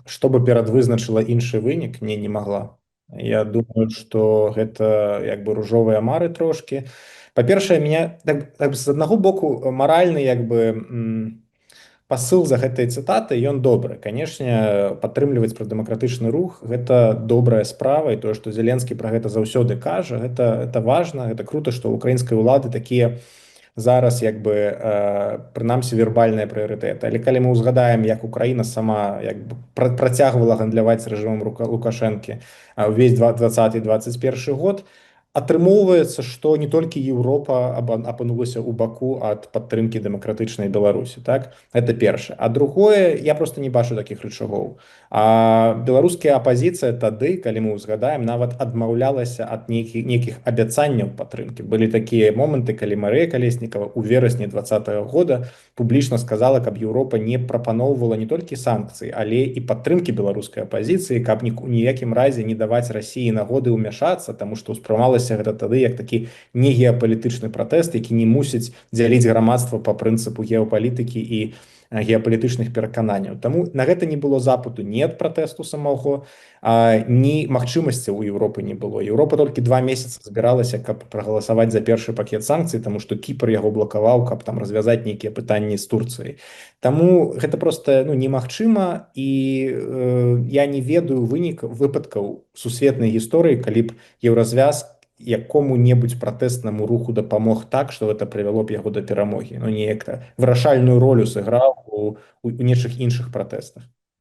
чтобы перадвызначыла іншы вынік, не магла. Я думаю, што гэта як бы ружовыя мары трошкі. Па-першае, меня так з аднаго боку маральны як бы пасыл за гэтай цытаты ён добры. Канешне, падтрымліваць прадэмакратычны рух гэта добрая справа, і тое, што Зеленскі пра гэта заўсёды кажа, гэта важна, гэта крута, што ў украінскай улады такія зараз як бы прынамсі вербальныя прыярытэты. Але калі мы ўзгадаем, як Украіна сама як бы працягвала гандляваць з рэжымам Лукашэнкі ўвесь 20-21 год, атрымоўваецца, што не толькі Еўропа апынулася ў баку ад падтрымкі дэмакратычнай Беларусі. Так? Гэта першае. А другое, я просто не бачу такіх рычагоў. А беларуская апазіцыя тады, калі мы ўзгадаем, нават адмаўлялася ад нейкіх абяцанняў падтрымкі. Былі такія моманты, калі Марыя Калеснікава ў верасні 2020 года публічна сказала, каб Еўропа не прапаноўвала не толькі санкцыі, але і падтрымкі беларускай апазіцыі, каб ніякім разе не даваць Расіі нагоды ўмяшацца, таму што ўспрымалася гэта тады як такі не геапалітычны пратэст, які не мусіць дзяліць грамадства па прынцыпу геапалітыкі і геапалітычных перакананняў. Таму на гэта не было запыту ні ад пратэсту самого, ні магчымасці ў Еўропы не было. Еўропа толькі 2 месяцы збіралася, каб прагаласаваць за першы пакет санкцый, таму што Кіпр яго блакаваў, каб там развязаць нейкія пытанні з Турцыяй. Таму гэта проста немагчыма, і я не ведаю выпадкаў сусветнай гісторыі, калі б еўразвяз якому-небудзь пратэснаму руху дапамог так, што гэта прывяло б яго да перамогі. Ну, неяк вырашальную ролю сыграў у нечых іншых пратэстах.